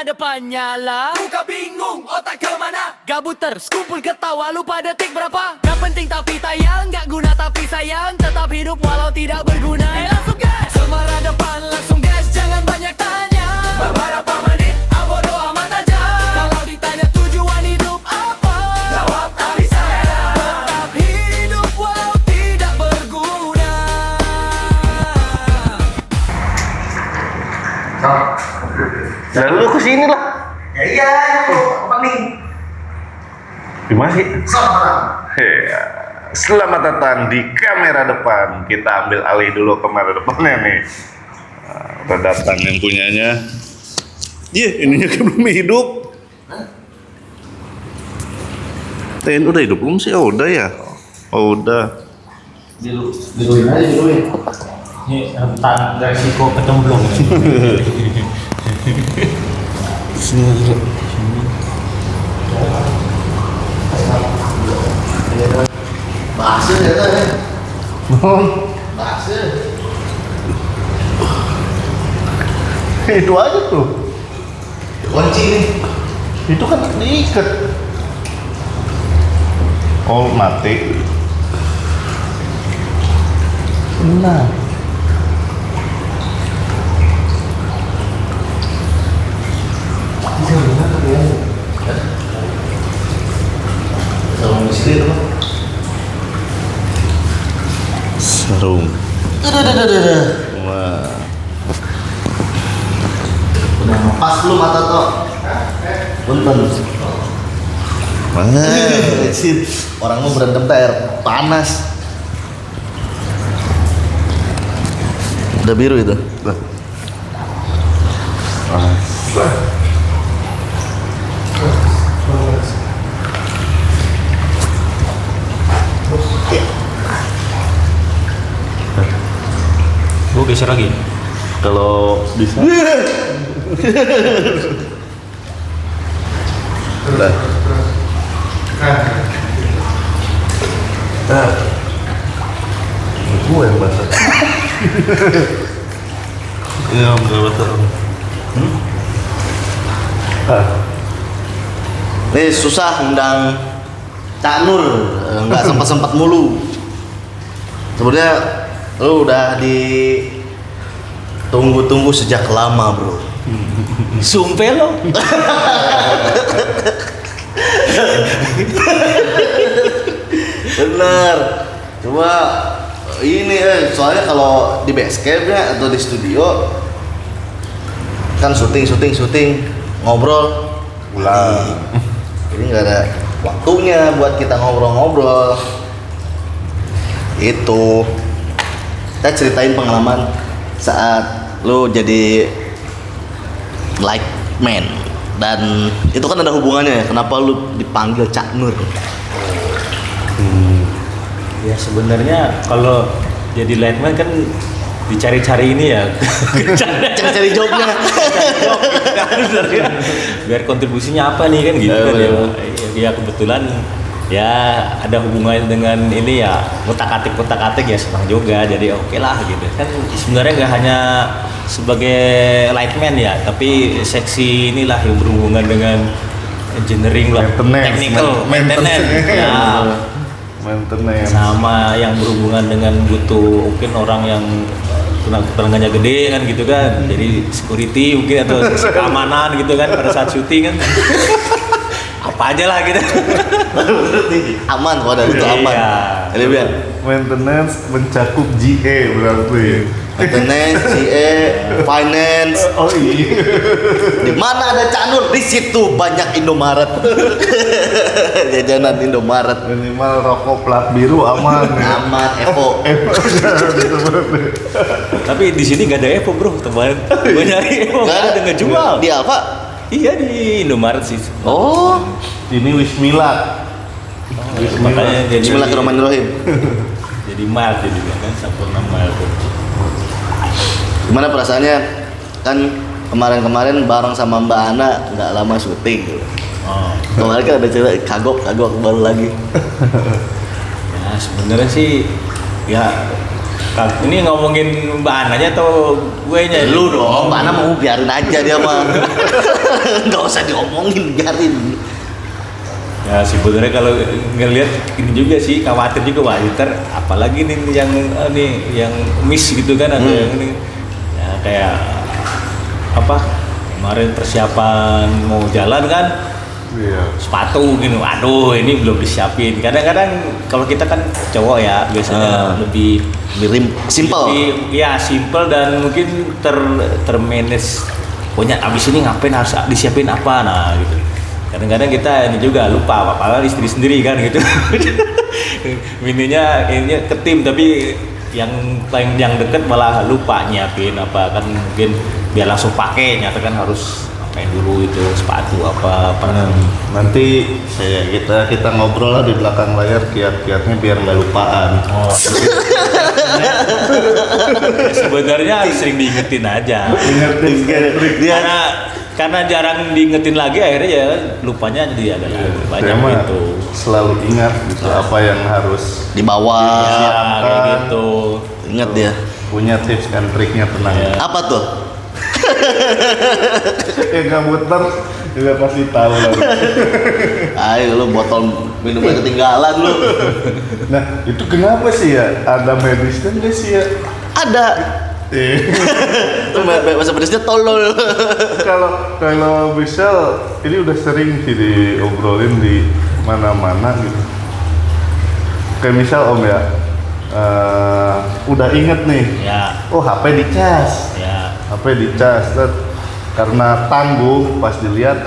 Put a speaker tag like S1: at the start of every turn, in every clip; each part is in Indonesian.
S1: depan nyala. Muka bingung, otak kemana? Gabut terus, kumpul ketawa, lupa detik berapa? Gak penting tapi tayang, gak guna tapi sayang. Tetap hidup walau tidak berguna. Langsung gas, semara depan langsung gas. Jangan banyak tanya, beberapa menit abodo amat aja. Kalau ditanya tujuan hidup apa, jawab tak bisa. Tetap hidup walau tidak berguna.
S2: Ya lu kesini lah.
S3: Ya iya, apa nih?
S2: Gimana sih?
S3: Sama.
S2: Ya. Selamat datang di kamera depan. Kita ambil alih dulu kamera depannya nih. Nah, udah datang yang punyanya. Ininya kan belum hidup. Udah hidup belum sih? Oh udah ya. Oh udah.
S3: Diluin aja, diluin.
S4: Ini rentan resiko kecemplung.
S3: Bahasa ya kan? Bahasa.
S2: Itu aja tuh.
S3: Kunci nih.
S2: Itu kan diikat. Oh mati. Nah.
S3: Sarung istri tuh.
S2: Sarung. Wah.
S3: Udah pas lu mata tuh. Punten. Orang mau berantem air panas. Udah biru itu.
S4: Gue geser lagi.
S2: Kalau bisa. Udah. Gue yang basah. Iya, bener basah.
S3: Nih susah undang Cak Nur, nggak sempat mulu. Sebenarnya lu udah ditunggu-tunggu sejak lama, bro.
S4: Sumpah lo.
S3: Bener. Coba ini soalnya kalau di base campnya atau di studio kan syuting ngobrol
S2: Pulang.
S3: ini nggak ada waktunya buat kita ngobrol-ngobrol. Itu kita ceritain pengalaman saat lu jadi light man, dan itu kan ada hubungannya ya, kenapa lu dipanggil Cak Nur?
S4: Ya sebenarnya kalau jadi lightman kan dicari-cari ini ya.
S3: Cari jobnya.
S4: Biar kontribusinya apa nih kan gitu
S3: Ya,
S4: kan ya.
S3: bener.
S4: Ya kebetulan ya ada hubungannya dengan ini ya, otak-atik ya senang juga, jadi oke lah gitu kan. Sebenarnya nggak hanya sebagai lightman ya, tapi seksi inilah yang berhubungan dengan engineering lah, technical maintenance ya,
S2: Maintenance.
S4: sama yang berhubungan dengan butuh mungkin orang yang tenaga gede kan gitu kan, jadi security mungkin atau sisi keamanan gitu kan pada saat syuting kan. Apa aja lah gitu.
S3: Aman, wadah itu aman.
S4: Iya.
S3: Jadi biar
S2: Maintenance mencakup GA berarti.
S3: maintenance, CE, finance.
S2: Oh iya.
S3: Di mana ada Cak Nur? Di situ banyak Indomaret. Jajanan Indomaret.
S2: Minimal rokok plat biru aman. Ya.
S3: Aman, Evo.
S4: Tapi di sini nggak ada Evo bro, kemarin gue nyari Evo
S3: Nggak
S4: nggak ada, nggak jual.
S3: Di Alfa?
S4: Iya di Indomaret sih.
S3: Oh,
S2: Ini Wismila.
S4: Makanya jadi
S3: Bismillahirrahmanirrahim.
S4: jadi mild juga kan, Sampurna mild tuh.
S3: Gimana perasaannya? Kan kemarin-kemarin bareng sama Mbak Ana nggak lama syuting.
S4: Oh.
S3: Kemarin kan ada cewek kagok baru lagi.
S4: Ya sebenarnya sih ya ini ngomongin Mbak Ananya atau gue nya?
S3: Lu dong, Mbak Ana mau biarin aja dia mah. Nggak usah diomongin, biarin.
S4: Ya sebenarnya kalau ngelihat ini juga sih khawatir juga wah ntar apalagi nih yang miss gitu kan ada yang ini ya kayak apa kemarin persiapan mau jalan kan sepatu gitu aduh ini belum disiapin kadang-kadang kalau kita kan cowok ya biasanya lebih
S3: simple
S4: ya simple dan mungkin termanage punya abis ini ngapain harus disiapin apa nah gitu. Kadang-kadang kita ini juga lupa apalagi istri sendiri kan gitu. Mininya ke tim tapi yang deket malah lupa nyiapin apa kan mungkin biar langsung pakai nyata kan harus apain dulu itu sepatu apa.
S2: Nanti kita ngobrol lah di belakang layar kiat-kiatnya biar nggak lupaan.
S4: Oh. Sebenarnya sering diingetin aja. Karena jarang diingetin lagi akhirnya ya lupanya jadi agak banyak gitu.
S2: Selalu ingat gitu apa yang harus
S3: dibawa
S4: ya, kayak gitu.
S3: Ingat dia.
S2: Punya tips dan triknya tenang.
S4: Ya.
S3: Apa tuh?
S2: Nggak muter juga pasti tahu lah.
S3: Ayo lu botol minumnya ketinggalan lu.
S2: Nah itu kenapa sih ya? Ada medisnya nggak sih ya?
S3: Ada. Itu bahasa pedasnya tolol.
S2: Kalau misal ini udah sering sih diobrolin di mana-mana gitu. Kayak misal Om ya, udah inget nih.
S4: Ya.
S2: Oh HP dicas.
S4: Ya.
S2: HP dicas. Karena tanggung pas dilihat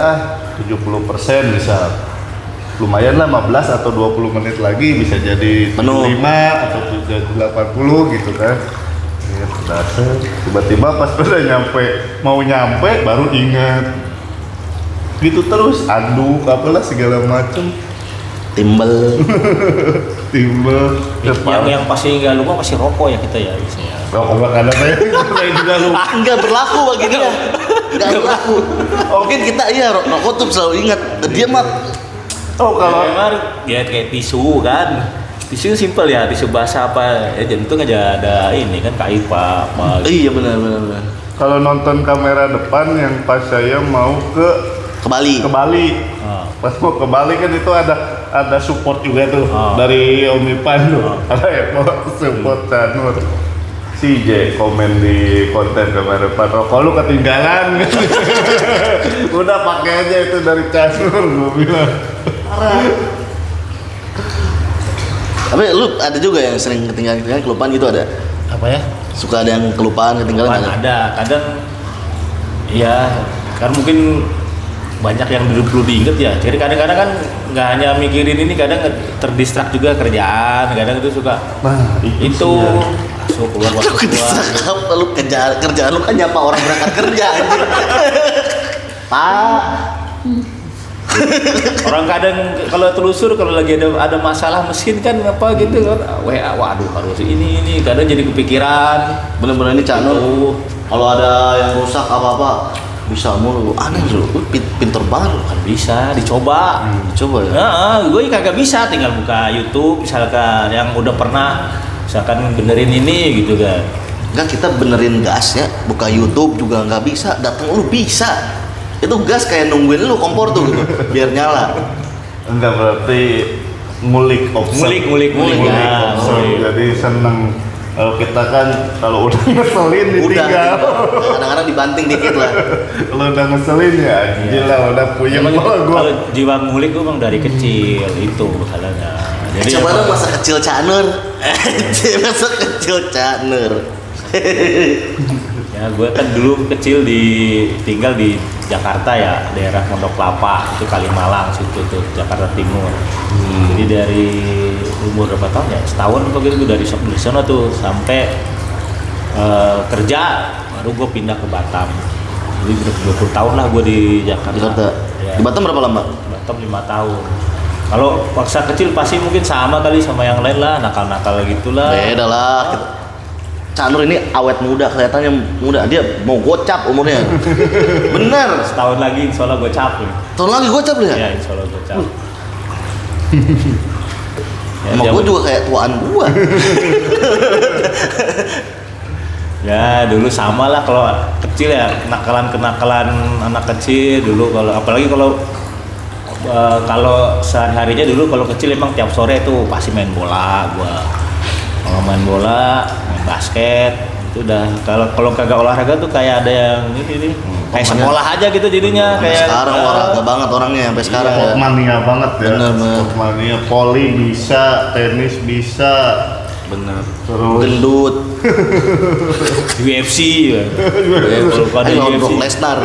S2: 70% misal. Lumayan lah 15 atau 20 menit lagi bisa jadi 75 atau jadi 80 gitu kan. Tiba-tiba pas udah mau nyampe baru ingat gitu terus aduk apalah segala macem
S3: timbel
S4: yang pasti nggak lupa pasti rokok ya kita ya biasanya.
S2: Rokok ada saya juga lupa.
S3: Nggak berlaku bagi dia. Nggak berlaku. Mungkin kita rokok tuh selalu ingat. Dia mah
S2: kalau
S4: ya kayak tisu kan. Tisu simpel ya, tisu basah apa ya jantung aja ada ini kan KIPA apa.
S3: Iya benar.
S2: kalau nonton kamera depan yang pas saya mau ke
S3: Bali.
S2: Pas mau ke Bali kan itu ada support juga tuh dari Om Ipan tuh. Ada ya support Canur. Si J komen di konten kamera depan rokok lu ketinggalan. Udah pakai aja itu dari Canur gue bilang.
S3: Tapi lu ada juga yang sering ketinggalan kelupaan gitu ada?
S4: Apa ya?
S3: Suka ada yang kelupaan ketinggalan
S4: Ada. Kadang ya kan mungkin banyak yang perlu diinget ya. Jadi kadang-kadang kan nggak hanya mikirin ini, kadang terdistrak juga kerjaan. Kadang itu suka itu masuk keluar.
S3: Lu kerjaan lu kan nyapa orang berangkat kerja anjir. Pak.
S4: Orang kadang kalau telusur kalau lagi ada masalah mesin kan apa gitu kan WA waduh harus ini kadang jadi kepikiran
S3: Bener-bener ini Cak Nur kalau ada yang rusak apa-apa bisa mulu aneh lu pinter banget lu
S4: kan bisa dicoba
S3: coba ya
S4: gue kagak bisa tinggal buka YouTube misalkan yang udah pernah misalkan benerin ini gitu kan
S3: enggak kita benerin gasnya buka YouTube juga nggak bisa datang lu bisa itu gas kayak nungguin lu kompor tuh gitu biar nyala
S2: Enggak berarti ngulik opsi.
S4: Ngulik.
S2: Jadi seneng kalau kita kan kalau udah ngeselin ditinggal.
S3: Kadang-kadang dibanting dikit lah.
S2: Kalau udah ngeselin ya anjir lah udah puyeng
S4: gua. Kalau jiwa ngulik gua emang dari kecil itu masalahnya. Jadi
S3: coba dong masa kecil Cak Nur. Masa kecil Cak Nur.
S4: Ya gue kan dulu kecil tinggal di Jakarta ya daerah Pondok Kelapa itu Kalimalang situ tuh Jakarta Timur. Jadi dari umur berapa tahun ya setahun atau gitu dari sana tuh sampai kerja baru gue pindah ke Batam. Jadi udah 20 tahun lah gue di Jakarta.
S3: Ya. Di Batam berapa lama?
S4: Batam 5 tahun. Kalau paksa kecil pasti mungkin sama kali sama yang lain lah nakal-nakal gitulah.
S3: Beda lah. Cak Nur ini awet muda, kelihatannya muda. Dia mau gocap umurnya. Bener.
S4: Setahun lagi insya Allah gocap nih.
S3: Tahun lagi gocap ya?
S4: Ya insya Allah gocap.
S3: Emang gue juga kayak tuaan gue.
S4: Ya dulu sama lah kalau kecil ya, kenakalan anak kecil dulu, kalau apalagi kalau sehari-harinya dulu kalau kecil emang tiap sore tuh pasti main bola gua. Kalau main bola, main basket itu udah, kalau kagak olahraga tuh kayak ada yang ini nih. Kayak sekolah aja gitu jadinya, kayak
S3: sekarang olahraga banget orangnya sampai sekarang ya.
S2: Sport mania banget ya.
S3: Bener.
S2: Sport mania, voli bisa, tenis bisa.
S3: Bener.
S2: Terus
S3: Gendut.
S4: UFC ya. Kalau ada
S3: Lawan Brock
S4: UFC.
S3: Lesnar.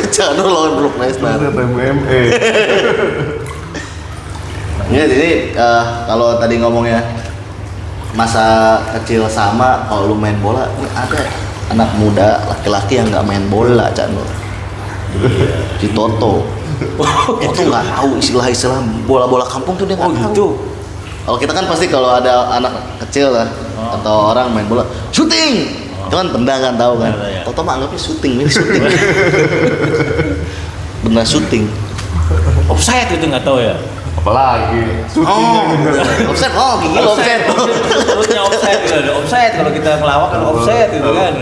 S3: Jangan lawan Brock Lesnar.
S2: MMA.
S3: Jadi kalau tadi ngomongnya masa kecil sama, kalau lu main bola, ini ada anak muda laki-laki yang nggak main bola, Cak Nur. Si Toto. Toto nggak tahu istilah-istilah bola-bola kampung tuh dia nggak tahu.
S4: Gitu.
S3: Kalau kita kan pasti kalau ada anak kecil lah atau orang main bola, syuting. Itu kan tendang kan, tahu kan.
S4: Ya.
S3: Toto mah anggapnya syuting, ini syuting. Benar syuting.
S4: Offside itu nggak tahu ya.
S2: Apalagi
S3: Offset, gigi lo offset.
S4: Terusnya offside gitu. Ada offside kalau kita ngelawak kan offside gitu kan.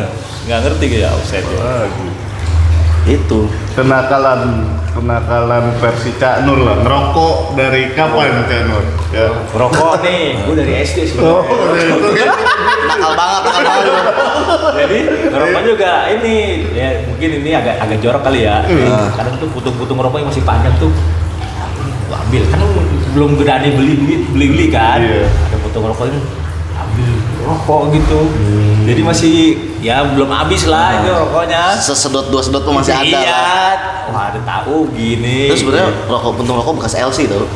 S4: Nggak ngerti ya offside ya.
S3: Itu
S2: kenakalan versi Cak Nur lah. Ngerokok dari kapan Cak Nur? Ya.
S4: Rokok nih, gue dari SD
S2: Oh,
S4: sebenarnya.
S2: itu kan.
S3: nakal banget.
S4: Jadi ngerokok juga ini ya mungkin ini agak jorok kali ya. Kadang tuh putung-putung rokok yang masih panjang tuh. Gua ambil kan belum berani beli kan.
S2: Iya.
S4: Ada putung rokok ini ambil rokok gitu. Jadi masih ya belum habis lah itu rokoknya.
S3: Sesedot dua sedot tuh masih ada.
S4: Iya.
S3: Kan?
S4: Wah, ada tahu gini.
S3: Terus sebenarnya puntung rokok bekas LC tau.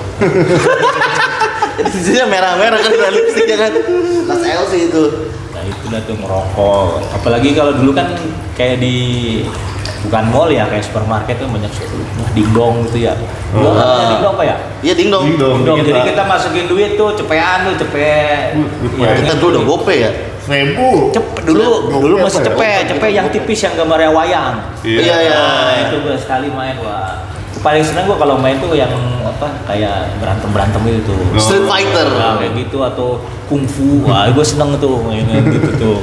S3: Jadi sisinya merah-merah kan ada lipstiknya kan. Bekas LC itu.
S4: Nah itu dah tuh ngerokok. Apalagi kalau dulu kan kayak di bukan mall ya, kayak supermarket tuh banyak dingdong gitu ya. Dulu namanya dingdong apa ya?
S3: Iya dingdong.
S2: Dingdong.
S4: Dingdong. Jadi
S2: Kita-
S4: kita masukin duit tuh cepean tuh cepet.
S2: Ya,
S3: Kita dulu udah gope ya.
S2: 1000.
S4: Dulu masih
S2: Apa ya?
S4: cepet yang tipis yang gambarnya wayang.
S3: Iya, iya.
S4: Nah, itu gue sekali main, wah. Paling seneng gue kalau main tuh yang apa kayak berantem itu.
S3: Street Fighter.
S4: Nah, kayak gitu atau kungfu. Wah, gue seneng tuh mainin gitu tuh.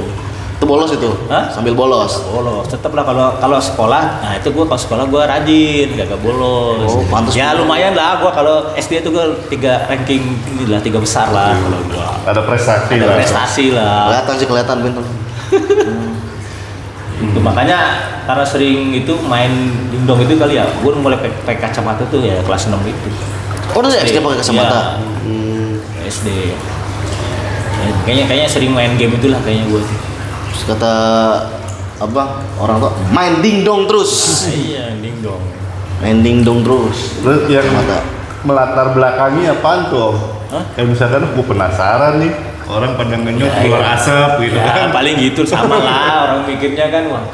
S3: Itu bolos itu.
S4: Hah?
S3: Sambil bolos.
S4: Bolos, tetep lah kalau sekolah. Nah itu gue kalau sekolah gue rajin, gak bolos.
S3: Oh, pantes.
S4: Ya lumayan lah gue kalau SD itu gue 3 ranking ini lah, 3 besar lah kalau gue.
S2: Ada prestasi
S4: Ada
S2: lah.
S4: prestasi lah.
S3: Kelihatan pintar.
S4: Itu makanya karena sering itu main dingdong itu kali ya, gue mulai pakai kacamata tuh ya kelas 6 itu.
S3: Oh, udah SD pakai kacamata.
S4: Ya, SD. Ya, kayaknya sering main game itulah kayaknya gue.
S3: Terus kata apa orang tua main dingdong terus.
S4: Iya, dingdong.
S3: Main dingdong terus.
S2: Terus yang
S3: Mata.
S2: melatar belakangi apaan tuh?
S4: Hah?
S2: Kayak misalkan gue penasaran nih, orang pada ngenyot
S4: Ya,
S2: keluar
S4: iya.
S2: asap gitu
S4: Ya,
S2: kan.
S4: paling gitu sama lah orang mikirnya kan, wah.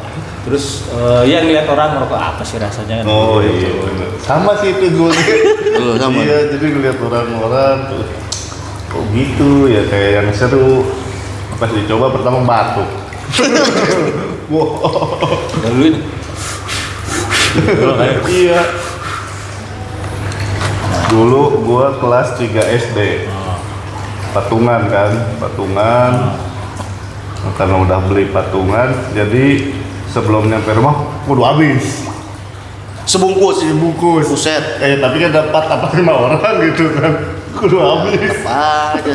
S4: Terus ya ngeliat orang ngerokok apa sih rasanya kan.
S2: Oh
S4: Gitu.
S2: iya bener. Sama sih itu gue.
S3: Sama.
S2: Iya, jadi ngeliat orang-orang tuh kok gitu ya, kayak yang seru. Pas dicoba pertama batuk. Wow.
S4: Lalu ini.
S2: Iya. Dulu gua kelas 3 SD. Patungan kan, karena udah beli patungan, jadi sebelum nyampe rumah udah habis.
S3: Sebungkus.
S2: Bungkus.
S3: Buset.
S2: Tapi kan dapat apa 5 orang gitu kan. Kudu habis.
S3: Apa aja.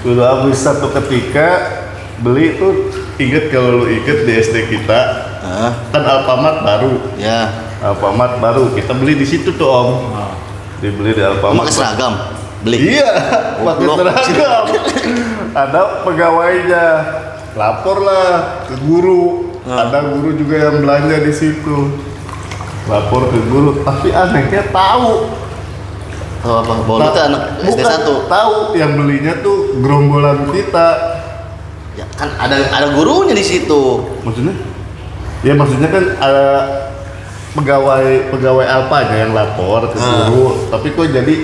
S2: Kudu habis satu ketika beli tuh, inget kalau lu inget di SD kita
S3: Hah?
S2: kan Alfamart baru.
S3: Ya.
S2: Alfamart baru, kita beli di situ tuh Om. Dibeli di Alfamart.
S3: Pakai seragam. Beli.
S2: Iya, pakai
S3: Goblok.
S2: seragam. Ada pegawainya, lapor lah ke guru. Ada guru juga yang belanja di situ. Lapor ke guru, tapi anehnya tahu.
S3: Oh, apa? Bahwa itu anak SD
S2: Bukan,
S3: 1.
S2: tahu yang belinya tuh gerombolan kita.
S3: Ya, kan ada gurunya di situ.
S2: Maksudnya? Ya maksudnya kan ada pegawai Alpanya yang lapor ke guru. Tapi kok jadi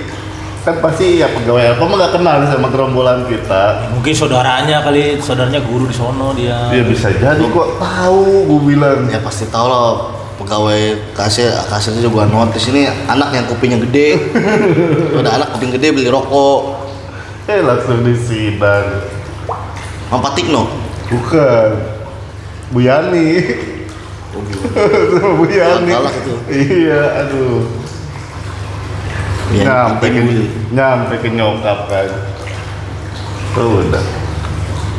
S2: kan pasti ya pegawai Alpa mah gak kenal sama gerombolan kita.
S4: Mungkin saudaranya guru di sono dia.
S2: Ya bisa jadi kok tahu, gue bilang.
S3: Ya pasti tahu lah pegawai kasirnya juga notice ini anak yang kupingnya gede. Ada anak kuping gede beli rokok.
S2: Langsung disidang.
S3: Mampa Tikno.
S2: Bukan. Bu Yani. Sama Bu Yani.
S3: Galak itu.
S2: Iya, aduh.
S3: Ya,
S2: Nyampe ke nyokap kan. Tuh udah.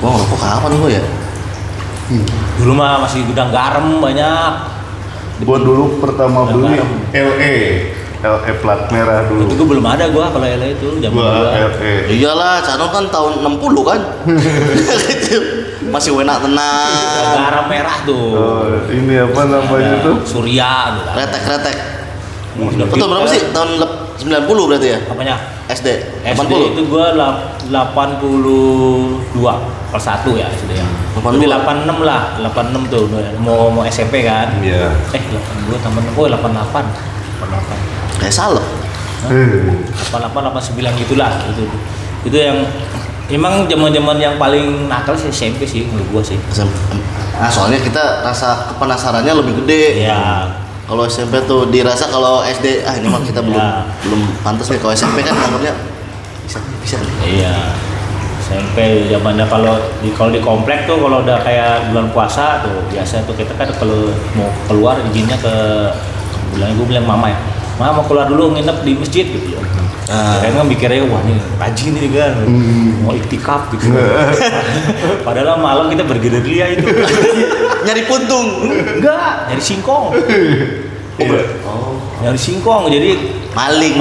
S3: Wah, kok kapan gua ya?
S4: Dulu mah masih gudang garam banyak.
S2: Gua dulu pertama beli
S4: Garam.
S2: LE plat merah
S4: Itu
S2: dulu.
S4: gua belum ada gua kalau LA itu zaman
S2: Gua
S4: gua.
S2: LE.
S3: Iyalah, Cano kan tahun 60 kan. Masih enak tenang.
S4: Garam merah tuh.
S2: Oh, ini apa namanya
S4: Ada
S2: tuh?
S4: Surya gitu.
S3: Kretek.
S4: Udah
S3: Betul berapa
S4: pinter.
S3: sih? Tahun 90 berarti ya?
S4: Apanya?
S3: SD.
S4: SD
S3: 80.
S4: itu gua 82 kelas 1 ya SD ya.
S3: 82.
S4: Jadi 86 lah, 86 tuh mau SMP kan.
S2: Iya.
S4: 82 tambah 6, 88. 88.
S3: Kayak salep.
S4: 88 89 gitulah itu yang emang zaman-zaman yang paling nakal sih SMP sih menurut gua sih.
S3: Nah, soalnya kita rasa penasarannya lebih gede.
S4: Iya.
S3: Kalau SMP tuh dirasa, kalau SD ini mah kita belum
S4: Ya.
S3: belum pantas nih. Kalau SMP kan anggapnya bisa nih.
S4: Iya. SMP zamannya kalau di komplek tuh kalau udah kayak bulan puasa tuh biasa tuh kita kan kalau mau keluar izinnya ke gue bilang mama ya. Mama mau keluar dulu nginep di masjid gitu ya. Kayaknya mikirnya wah nih rajin nih kan. Mau iktikaf gitu. Padahal malam kita bergerilya itu.
S3: Nyari puntung.
S4: Enggak, nyari singkong.
S3: Oh.
S4: Nyari singkong jadi
S3: Maling.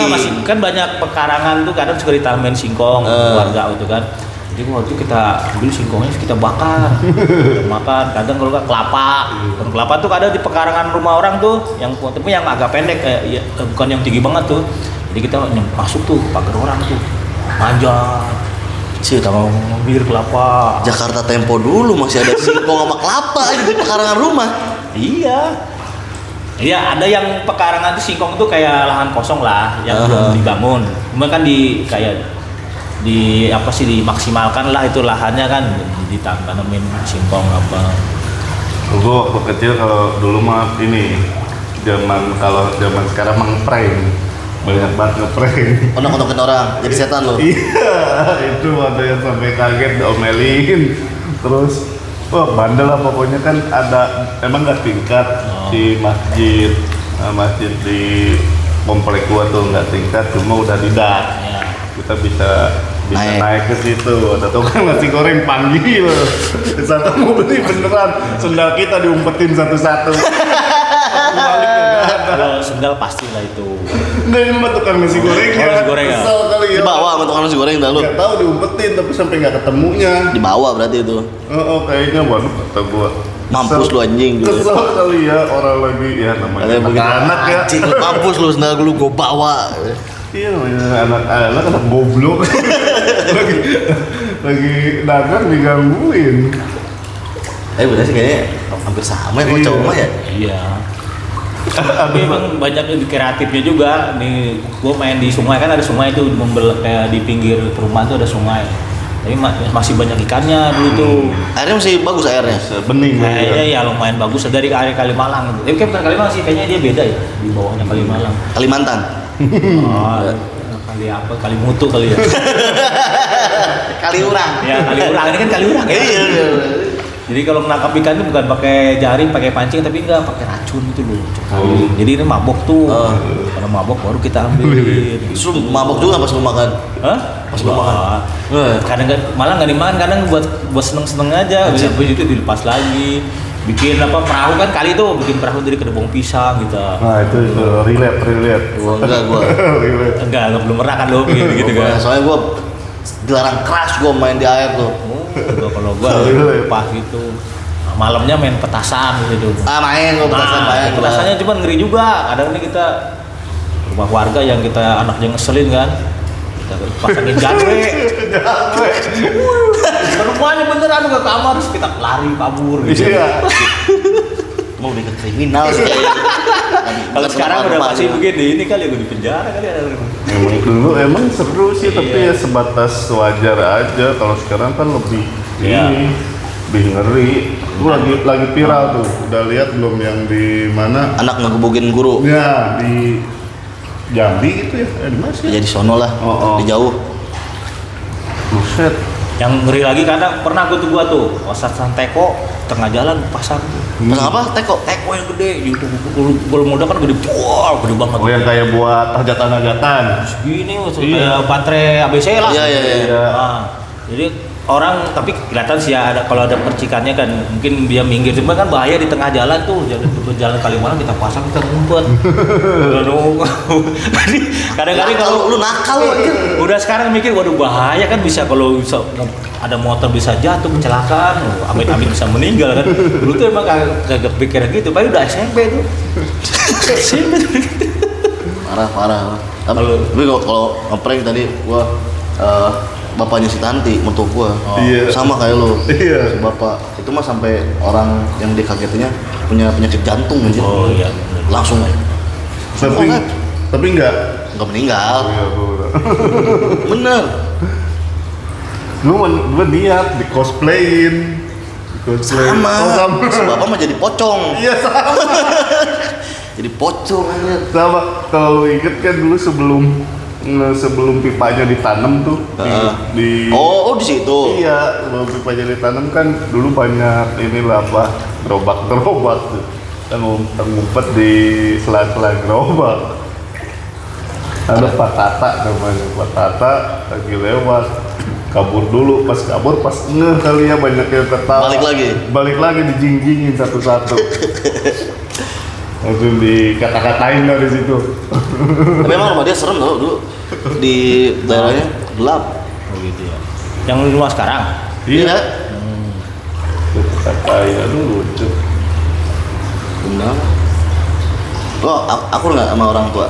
S4: masih kan banyak pekarangan tuh kadang suka ditambahin singkong warga itu kan. Jadi waktu itu kita ambil singkongnya kita bakar, kita makan. Kadang kalau nggak kelapa, kalau kelapa tuh kadang di pekarangan rumah orang tuh, tapi yang agak pendek, bukan yang tinggi banget tuh. Jadi kita masuk tuh pagar orang tuh, manjat, kita mau ngambil kelapa.
S3: Jakarta Tempo dulu masih ada singkong sama kelapa aja di pekarangan rumah.
S4: Iya. Iya, ada yang pekarangan tuh singkong tuh kayak lahan kosong lah yang belum dibangun. Cuma kan dimaksimalkan lah itu lahannya kan ditanamin singkong apa.
S2: Gua waktu kecil kalau dulu mah ini zaman sekarang mah ngeprank. Banyak banget ngeprank.
S3: Ondok-ondokin orang jadi setan lo.
S2: Iya, itu ada yang sampai kaget diomelin. Terus, wah bandel lah pokoknya kan ada emang nggak tingkat di masjid, masjid di komplek gua tuh nggak tingkat, cuma udah didak.
S4: Ya.
S2: Kita bisa
S3: Naik.
S2: naik ke situ. Ada tukang nasi goreng panggil. Satu mau beli beneran, sendal kita diumpetin satu-satu. Balik nggak ada.
S4: Kalau sendal pasti lah itu.
S2: Nah ini mah tukang nasi goreng ya.
S4: nasi goreng ya?
S2: Kesel kali ya.
S3: Dibawa sama tukang nasi goreng dah lu.
S2: Nggak tahu diumpetin tapi sampai nggak ketemunya.
S3: Dibawa berarti itu.
S2: Oh, kayaknya waduh kata gua.
S3: Mampus lu anjing gitu.
S2: Kesel kali ya orang lagi ya namanya
S3: Katanya begitu.
S2: anak ya.
S3: Anjing lu mampus lu, sendal lu gua bawa.
S2: Iya namanya anak goblok. lagi dagang digangguin.
S3: Bener sih kayaknya hampir sama ya kalau
S2: Iya.
S3: cowok mah ya.
S4: Iya. Tapi emang banyak lebih kreatifnya juga. Nih, gua main di sungai kan ada sungai itu kayak di pinggir rumah tuh ada sungai. Tapi masih banyak ikannya dulu tuh.
S3: Airnya masih bagus airnya.
S2: Bening
S4: Kayaknya ya lumayan bagus dari area Kalimalang gitu. Tapi kayak bukan Kalimalang sih, kayaknya dia beda ya di bawahnya Kalimalang.
S3: Kalimantan.
S4: Oh, kali apa? Kali mutu kali ya.
S3: Kaliurang.
S4: Ya kali urang ini kan kali urang ya.
S3: Iya.
S4: Jadi kalau menangkap ikan itu bukan pakai jaring, pakai pancing, tapi enggak pakai racun itu loh. Jadi ini mabok tuh. Karena mabok baru kita ambil.
S3: Terus lu mabok juga pas lu makan.
S4: Hah?
S3: Pas lu makan.
S4: Kadang malah nggak dimakan, kadang buat seneng-seneng aja. Habis itu dilepas lagi. Bikin perahu kan kali itu bikin perahu dari kedebong pisang gitu.
S2: Nah itu relate.
S3: Enggak gua.
S2: Relate.
S4: Enggak belum pernah kan lo gitu kan.
S3: Soalnya gua dilarang keras gua main di air tuh.
S4: Kalau gua pas gitu. Malamnya main petasan gitu.
S3: Main gua petasan main.
S4: Petasannya cuma ngeri juga. Kadang ini kita rumah warga yang kita anaknya ngeselin kan. Kita pasangin jadwe. Rumahnya beneran ke kamar terus kita lari kabur gitu.
S2: Iya.
S3: Mau udah ke kriminal sih.
S4: Kalau sekarang udah masih begini, ini kali udah di penjara kali ada.
S2: Emang dulu emang seru sih tapi ya sebatas wajar aja. Kalau sekarang kan lebih ini lebih ngeri. Lu lagi viral tuh. Udah lihat belum yang di mana?
S3: Anak ngegebukin guru.
S2: Ya di Jambi gitu ya. Di mana sih?
S3: Ya di sono lah.
S2: Oh.
S3: Di jauh.
S2: Buset.
S4: Yang ngeri lagi karena pernah gua tuh pasang teko tengah jalan pasang.
S3: Pasang apa? Teko.
S4: Teko yang gede, itu kalau modal kan gede, wah gede banget.
S2: Oh, yang kayak buat hajatan-hajatan.
S4: Segini kayak baterai ABC lah.
S3: Iya.
S4: Nah, jadi orang tapi kelihatan sih ya ada kalau ada percikannya kan mungkin dia minggir cuma kan bahaya di tengah jalan tuh jalan Kalimalang kita pasang kita ngumpet. Kadang-kadang kalau
S3: lu nakal lu aja.
S4: udah sekarang mikir waduh bahaya kan bisa kalau bisa ada motor bisa jatuh kecelakaan, amit-amit bisa meninggal kan. Dulu tuh emang kagak pikiran gitu, tapi udah SMP tuh. SMP tuh.
S3: Parah. Tapi kalau ngeprank tadi gua bapaknya si Tanti, mertua gua.
S2: Iya.
S3: Sama kayak lo.
S2: Iya.
S3: Si bapak itu mah sampai orang yang dikagetinnya punya penyakit jantung aja.
S4: Oh iya.
S3: Langsung
S2: Tapi enggak.
S3: nggak meninggal.
S2: Iya, bener.
S3: Bener.
S2: Gue niat di cosplayin.
S3: Sama.
S2: Oh, sama.
S3: Si bapak mah jadi pocong.
S2: Iya, sama.
S3: Jadi pocong aja.
S2: Sama. Kalau lu inget kan dulu sebelum pipanya ditanam tuh di
S3: Oh di situ.
S2: iya, sebelum pipanya ditanam kan dulu banyak inilah apa gerobak tuh kan ngumpet di sela-sela gerobak. Ada Pak Tata namanya, Pak Tata lagi lewat kabur dulu, pas ngeh kali ya banyak yang ketawa, balik lagi dijingjingin satu-satu. Langsung dikata-katain dari situ.
S3: Tapi emang rumah dia serem tau dulu di daerahnya gelap.
S4: Oh gitu ya. Yang rumah sekarang?
S3: Iya.
S2: Kayak dulu lucu.
S3: Benar. Lo akur nggak sama orang tua?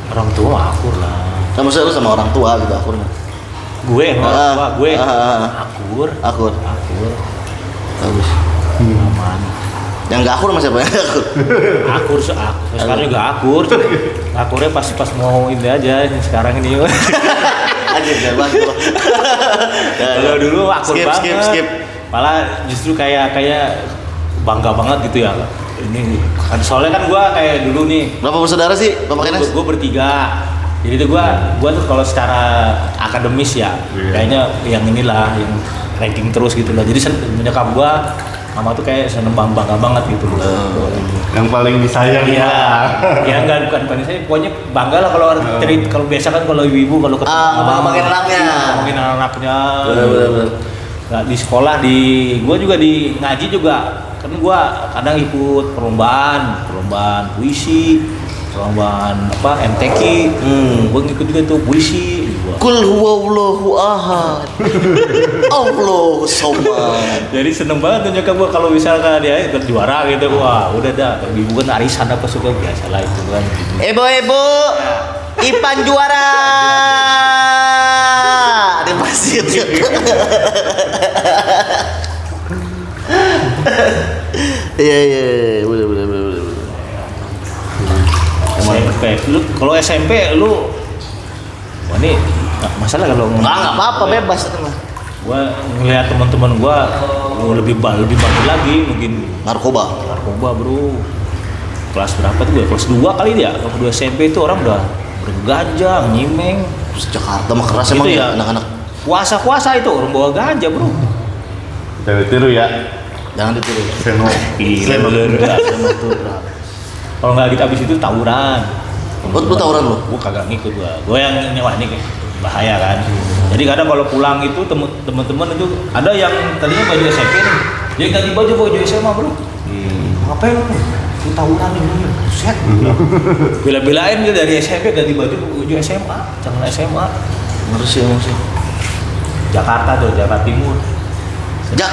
S4: Orang tua mah akur lah.
S3: Nah, maksudnya lu sama orang tua gitu akur nggak?
S4: Gue sama orang tua, gue
S3: Akur.
S4: akur.
S3: Bagus.
S4: Aman.
S3: Yang nggak akur sama siapa yang nggak akur?
S4: Akur sekarang juga akur. Akurnya pas mau ini aja sekarang ini.
S3: Aja bebas lo.
S4: Kalau dulu akur banget.
S3: Skip.
S4: Malah justru kayak bangga banget gitu ya. Ini kan soalnya kan gua kayak dulu nih.
S3: Berapa bersaudara sih, Bapak Kenas?
S4: Gua bertiga. Jadi tuh gua tuh kalau secara akademis ya, kayaknya yang inilah yang ranking terus gitu lah. Jadi menyekap gua mama tuh kayak seneng bangga banget gitu loh.
S2: Yang paling disayang
S4: Iya. Ya enggak bukan saya pokoknya bangga lah kalau kalau biasa kan kalau ibu-ibu kalau ketemu
S3: ngomongin anaknya.
S4: Ngomongin anaknya.
S3: Bener.
S4: Nah, di sekolah gua juga di ngaji juga kan gua kadang ikut perlombaan puisi, perlombaan MTQ. Gua ngikut juga tuh puisi.
S3: Kul huwallahu ahad. Allahu samad.
S4: Jadi seneng banget tuh nyokap gua kalau misalkan dia ikut juara gitu, wah udah dah. Ibu kan arisan apa suka biasalah itu kan.
S3: Ibu, Ipan juara. Dia pasti. Iya, bener.
S4: SMP, lu kalau SMP lu, wah ini masalah kalau
S3: Nggak apa-apa, bebas itu mah.
S4: gua ngeliat teman-teman gua lebih bandel lagi mungkin
S3: Narkoba.
S4: bro. Kelas berapa tuh? Kelas 2 kali dia. Kelas 2 SMP itu orang udah berganja, nyimeng.
S3: Terus Jakarta mah keras
S4: Itu
S3: emang
S4: ya.
S3: ya anak-anak.
S4: Puasa itu orang bawa ganja, bro.
S2: Jangan tiru ya.
S3: Jangan ditiru.
S2: Seno.
S4: Kalau nggak gitu abis itu tawuran.
S3: Lu tawuran lu?
S4: Gua kagak ngikut gua yang ini wah ini bahaya kan. Jadi kadang kalau pulang itu teman-teman itu ada yang tadinya baju SMP nih, dia ganti baju SMA bro. Ngapain lu? Lu tawuran nih, set. Bela-belain dia dari SMP ganti baju SMA, jangan SMA.
S3: Harus sih.
S4: Jakarta Timur.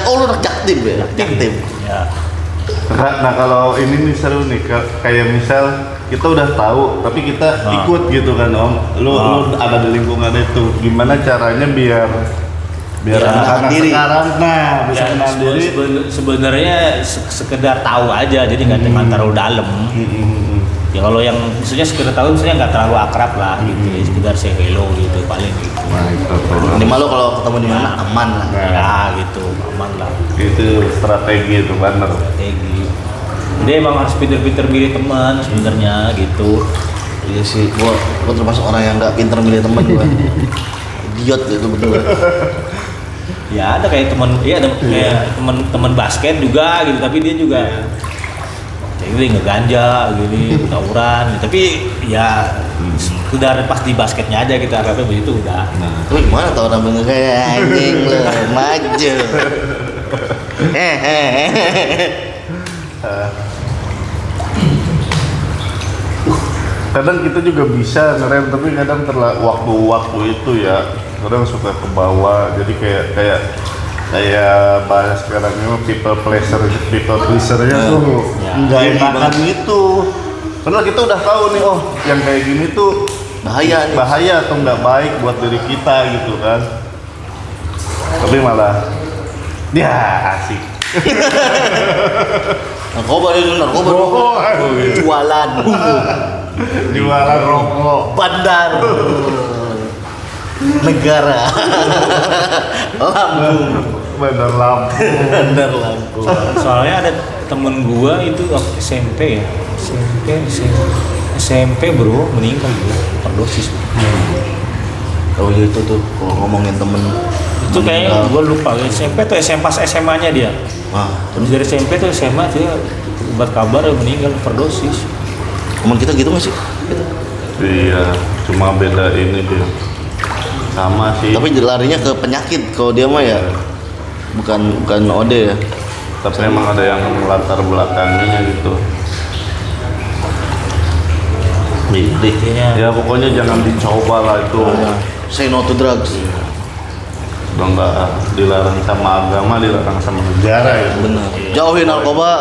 S3: Oh lu anak Jaktim ya? Jaktim.
S4: Ya.
S2: Nah kalau ini nih seru nih, kayak misal kita udah tahu tapi kita ikut gitu kan Om. Lu ada di lingkungan itu. Gimana caranya biar anak-anak sekarang bisa menahan diri?
S4: Sebenarnya sekedar tahu aja, jadi nggak terlalu dalam. Ya kalau yang maksudnya sekedar tahu, maksudnya nggak terlalu akrab lah gitu, ya, sekedar say hello gitu paling gitu.
S2: Nah, itu
S3: Ini malu kalau ketemu di mana aman lah.
S4: Ya gitu, aman lah.
S2: itu strategi itu bener.
S4: Strategi. Jadi emang harus pinter-pinter milih teman sebenarnya gitu.
S3: Iya sih, gua termasuk orang yang nggak pinter milih teman gua. Idiot gitu betul.
S4: Ya ada kayak teman, iya ada kayak teman basket juga gitu, tapi dia juga jadi ngeganja gini, tawuran, tapi ya udah pas di basketnya aja kita anggapnya begitu udah.
S3: Tapi gimana tau orang bener kayak anjing lu maju.
S2: Kadang kita juga bisa ngerem, tapi kadang waktu-waktu itu ya kadang suka ke bawah, jadi kayak bahas sekarang ini people pleaser-nya tuh nggak enakan itu. Karena kita udah tahu nih, oh yang kayak gini tuh bahaya atau nggak baik buat diri kita gitu kan. Tapi malah ya asik.
S3: Narkoba jualan
S2: Jualan rokok.
S3: bandar negara Lampung.
S2: Bandar Lampung.
S3: Bandar Lampung.
S4: Soalnya ada temen gua itu waktu SMP ya, SMP bro meninggal bro, overdosis.
S3: Oh iya itu tuh kalau ngomongin temen
S4: Itu kayaknya gua lupa, SMP tuh pas SMA-nya dia.
S3: wah
S4: Terus dari SMP tuh SMA dia buat kabar meninggal overdosis.
S3: teman kita gitu nggak sih? Gitu.
S2: Iya, cuma beda ini dia. Sama sih.
S3: Tapi larinya ke penyakit kalau dia mah ya bukan OD ya.
S2: Tapi emang ada yang latar belakangnya gitu.
S4: Intinya
S2: Ya pokoknya jangan dicoba lah itu.
S3: Say no to drugs.
S2: Udah nggak dilarang sama agama, dilarang sama negara ya.
S3: Benar. Jauhi narkoba,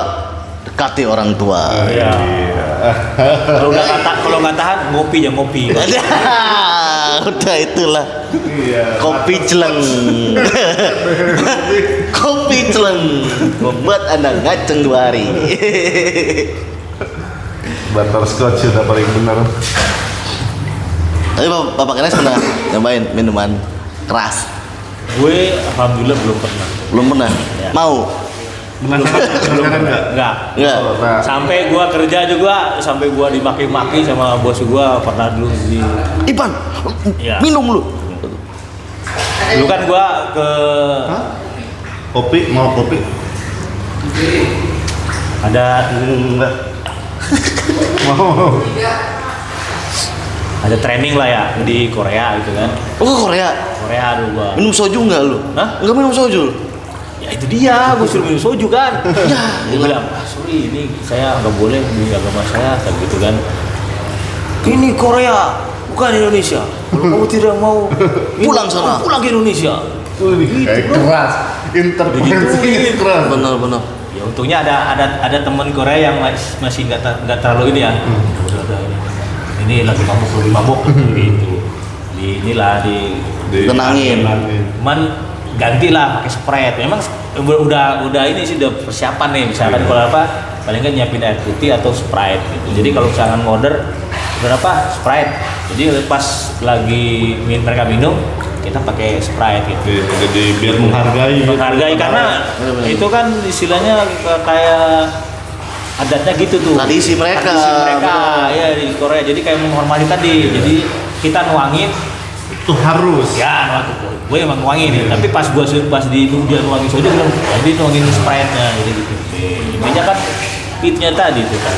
S3: dekati orang tua.
S4: Iya. Kalau nggak tahan ngopi ya ngopi.
S3: Udah itulah.
S2: Iya.
S3: Kopi celeng. Kopi celeng. Membuat Anda ngaceng 2 hari.
S2: Butterscotch sudah paling benar.
S3: Tapi Bapak Kenes pernah nyobain minuman keras?
S4: Gue alhamdulillah belum pernah.
S3: Belum pernah?
S4: Ya.
S3: Mau?
S2: Penasaran nggak?
S4: Enggak.
S3: Enggak?
S2: Nah,
S4: Sampai gua kerja juga, sampai gua dimaki-maki sama bos gua pernah dulu di
S3: Ipan,
S4: Ya.
S3: minum lu.
S4: dulu kan gua ke
S2: kopi, mau kopi?
S4: ada
S2: Enggak. Mau.
S4: ada training lah ya di Korea gitu kan.
S3: Oh ke Korea?
S4: Korea dulu gua.
S3: Minum soju nggak lu?
S4: Hah?
S3: Nggak minum soju?
S4: Ya itu dia, gua suruh minum soju kan.
S3: Ya,
S4: Dia bilang, sorry ini saya nggak boleh di agama saya kayak gitu kan. Ini Korea, bukan Indonesia. Kalau kamu tidak mau
S3: Pulang sana.
S4: pulang ke Indonesia.
S2: Kayak keras. Intervensinya keras.
S3: Benar.
S4: Ya untungnya ada teman Korea yang masih nggak terlalu ini ya. Udah, ini lagi mabuk gitu. Inilah di
S3: Tenangin.
S4: cuman gantilah pakai Sprite. Memang udah ini sih udah persiapan nih, misalkan kalau apa paling nggak nyiapin air putih atau Sprite gitu. Jadi kalau misalkan order berapa Sprite. Jadi pas lagi mereka minum kita pakai Sprite gitu.
S2: Jadi biar menghargai.
S4: Karena
S3: Bener-bener.
S4: itu kan istilahnya kayak adatnya gitu tuh.
S3: Tradisi mereka.
S4: Ya di Korea. Jadi kayak menghormati tadi. Jadi kita nuangin
S2: Itu harus.
S4: ya nuangin. Gue emang nuangin nih. Tapi pas di dia nuangin soju bilang, jadi nuangin Sprite-nya jadi gitu. Intinya kan pitnya tadi tuh kan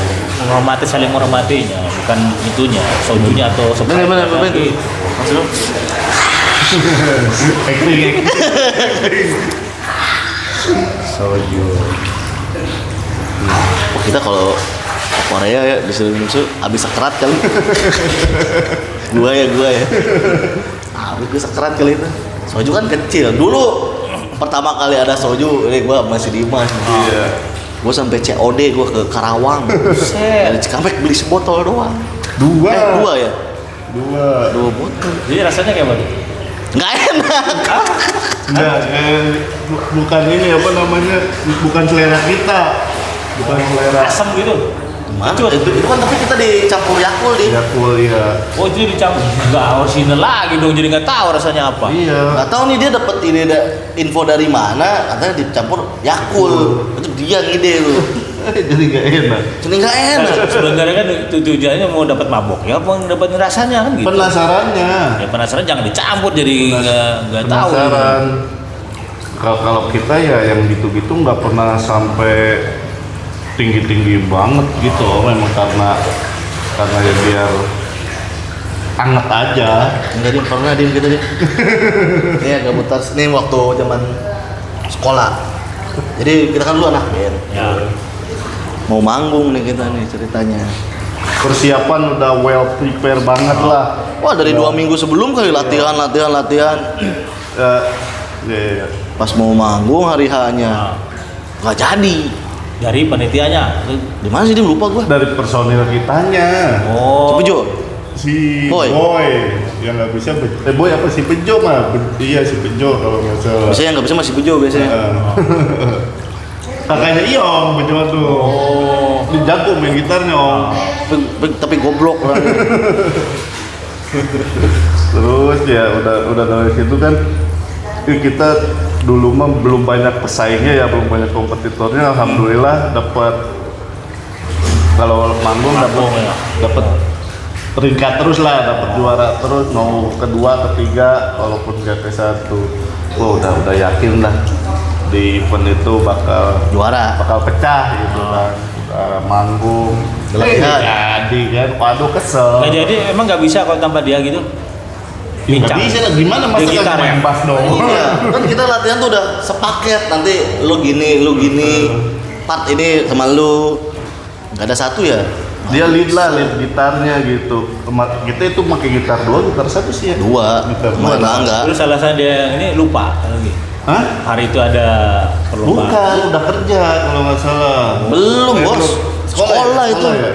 S4: saling menghormatinya, bukan itunya sojunya atau Sprite.
S3: Benar.
S4: Gitu.
S3: Maksud lu?
S2: Acting.
S4: Soju.
S3: Oh, kita kalau ke Korea ya disuruh minum soju habis sekerat kali. gua ya. Habis gue sekerat kali itu. Soju kan kecil. Dulu pertama kali ada soju, ini gua masih di Mas.
S2: Iya.
S3: Gua sampai COD gua ke Karawang. Dari Cikampek beli sebotol doang.
S2: Dua.
S3: Dua ya?
S2: Dua.
S3: 2 botol.
S4: Jadi rasanya kayak apa?
S3: Nggak enak.
S2: Enggak, bukan ini apa namanya? Bukan selera kita. Bukan selera.
S4: Asam gitu.
S3: Mana? Itu kan tapi kita dicampur Yakult di.
S2: Ya cool ya.
S4: Oh jadi dicampur nggak original lagi dong, jadi nggak tahu rasanya apa.
S2: Iya.
S3: Nggak tahu nih dia dapat ini info dari mana, katanya dicampur Yakult. Itu dia ngide lu.
S2: Jadi gak enak.
S3: Jadi nggak enak.
S4: Nah, sebenarnya kan tujuannya mau dapat mabok ya, apa dapat rasanya kan gitu.
S2: Penasarannya.
S4: Ya penasaran jangan dicampur jadi nggak tahu.
S2: Penasaran. Kalau kita ya yang gitu-gitu nggak pernah sampai tinggi-tinggi banget gitu loh, memang karena ya biar anget aja.
S3: Enggak dia pernah dia gitu dia. Ini agak mutar. Ini waktu zaman sekolah. Jadi kita kan dulu anak band.
S4: Ya.
S3: Mau manggung nih kita nih ceritanya.
S2: Persiapan udah well prepare banget lah.
S3: Wah dari 2 minggu sebelum kali latihan.
S2: Iya.
S3: Pas mau manggung hari H-nya nggak jadi.
S4: Dari panitianya.
S3: Di mana sih dia lupa gua.
S2: Dari personil kitanya.
S4: Oh.
S3: Si Bejo.
S2: Si
S3: Boy.
S2: yang nggak bisa Boy apa si Bejo mah? Iya si Bejo kalau nggak salah.
S3: Biasanya yang nggak bisa masih Bejo biasanya.
S2: Kakaknya Iong Bejo tuh.
S4: Oh.
S2: Dia jago main gitarnya Om.
S3: Tapi goblok lah.
S2: Terus ya udah dari situ kan kita dulu mah belum banyak pesaingnya ya, belum banyak kompetitornya. Alhamdulillah dapat, kalau manggung dapat peringkat terus lah, dapat juara terus, mau kedua ketiga walaupun nggak ke satu. Wah udah yakin lah di event itu bakal
S3: Juara.
S2: pecah gitu kan. Udah manggung jadi kan, waduh kesel.
S4: Nggak jadi, emang nggak bisa kalau tanpa dia gitu.
S2: Ya, nggak bisa lah, gimana masa
S4: Dia gitar,
S2: main
S4: ya?
S2: bass dong.
S3: Iya, kan kita latihan tuh udah sepaket. Nanti lu gini, part ini sama lu. Nggak ada satu ya?
S2: Dia lead gitarnya gitu. Kita itu pakai gitar 2, gitar 1 sih ya.
S3: 2,
S2: Gitar
S3: sama
S2: 2.
S3: Erlangga.
S4: Terus alasan dia ini lupa lagi.
S2: Hah?
S4: Hari itu ada perlombaan.
S2: Bukan, udah kerja kalau nggak salah.
S3: Belum, Bos. Sekolah itu.
S2: Ya?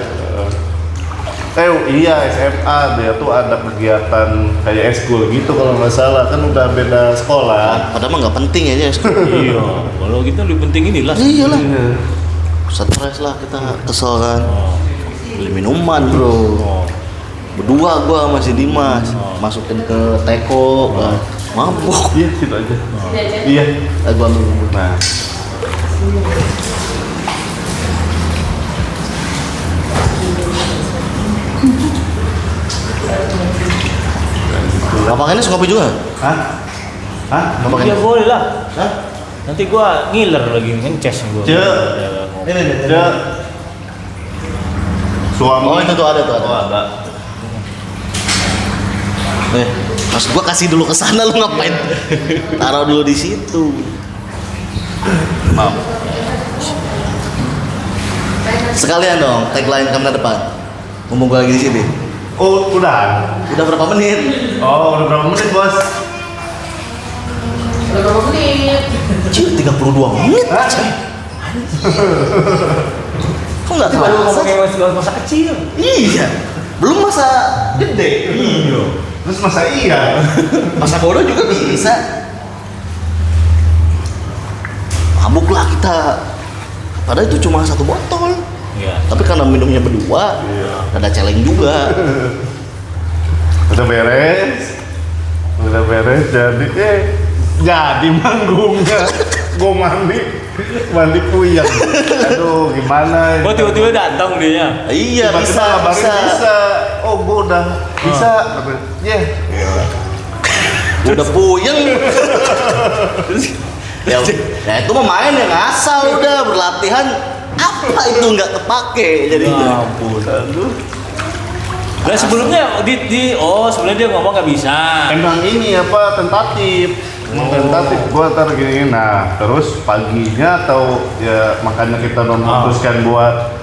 S2: Iya SMA, dia tuh ada kegiatan kayak eskul gitu kalau nggak salah, kan udah beda sekolah.
S3: Padahal mah nggak penting aja.
S4: Iya, kalau gitu lebih penting inilah.
S3: Iyalah.
S2: Iya.
S3: Stres lah kita, kesel kan.
S4: Oh.
S3: Beli minuman bro. Berdua gua sama si Dimas. Masukin ke teko. Kan. Mabuk.
S2: Iya, situ aja. Iya.
S3: Gua ambil.
S2: Nah,
S3: Lapangannya ngopi juga?
S2: hah?
S3: Lapangan.
S4: Ya boleh lah.
S3: Hah?
S4: Nanti gua ngiler lagi, ngeces gua.
S2: Ini dia suami.
S3: Oh itu tuh ada.
S2: Oh, ada.
S3: Mas gua kasih dulu ke sana lu ngapain? Taruh dulu di situ.
S2: Maaf.
S3: Sekalian dong tagline kamera depan. Ngomong gua lagi di sini.
S2: Oh, udah.
S3: Udah berapa menit?
S2: Oh, udah berapa menit, Bos?
S3: Cih, 32 menit.
S2: Hah?
S3: Kok nggak
S4: Baru
S3: kerasa?
S4: ngomongin masa kecil.
S3: Iya. Belum masa gede.
S2: Iya. Terus masa iya?
S3: Masa bodoh juga bisa. Mabuk lah kita. Padahal itu cuma 1 botol.
S4: Iya.
S3: Tapi karena minumnya berdua,
S2: Iya.
S3: ada celeng juga.
S2: Udah beres, jadi manggungnya. Gue mandi puyeng. Aduh, gimana?
S4: Oh tiba-tiba datang dia.
S3: Iya,
S2: Tiba-tiba ngabarin bisa. Oh, gue udah bisa. Iya.
S3: Udah puyeng. ya itu mah main yang asal udah berlatihan apa itu nggak kepake jadi
S4: Ya ampun. Nah sebelumnya sebelumnya dia ngomong nggak bisa.
S2: Emang ini apa tentatif. Tentatif gua ntar gini. Nah, terus paginya atau ya makanya kita memutuskan buat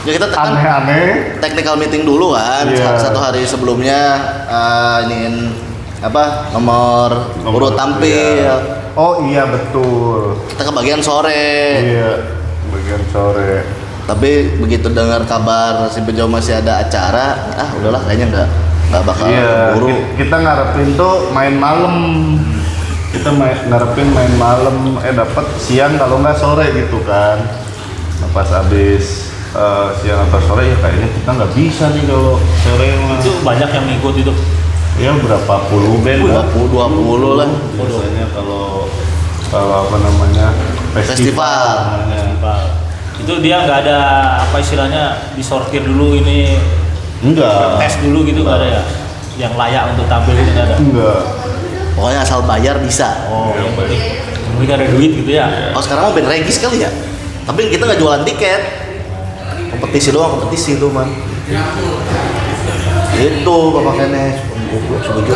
S3: ya kita tekan
S2: aneh-aneh.
S3: technical meeting dulu kan.
S2: Iya.
S3: Satu hari sebelumnya iniin apa nomor urut tampil.
S2: Iya. Oh iya betul.
S3: Kita ke bagian sore.
S2: Iya, bagian sore.
S3: Tapi begitu dengar kabar si Bejo masih ada acara, udahlah kayaknya nggak bakal
S2: Iya,
S3: buru.
S2: kita ngarepin tuh main malam. Kita ngarepin main malam, dapat siang kalau nggak sore gitu kan. Nah, pas abis siang atau sore ya kayaknya kita nggak bisa nih kalau sore mah.
S4: Itu banyak yang ngikut itu.
S2: Ya berapa puluh band lah.
S3: 20 lah.
S2: Biasanya kalau apa namanya
S3: Festival.
S2: namanya.
S4: Itu dia nggak ada apa istilahnya disortir dulu ini
S2: Enggak.
S4: tes dulu gitu nggak ada ya? Yang layak untuk tampil itu nggak ada.
S2: Enggak.
S3: Pokoknya asal bayar bisa.
S4: Oh yang penting Mungkin ada duit gitu ya.
S3: Oh sekarang mah band regis kali ya. Tapi kita nggak jualan tiket. Kompetisi doang, kompetisi itu man. Itu Bapak Kenes. Goblok si Bejo.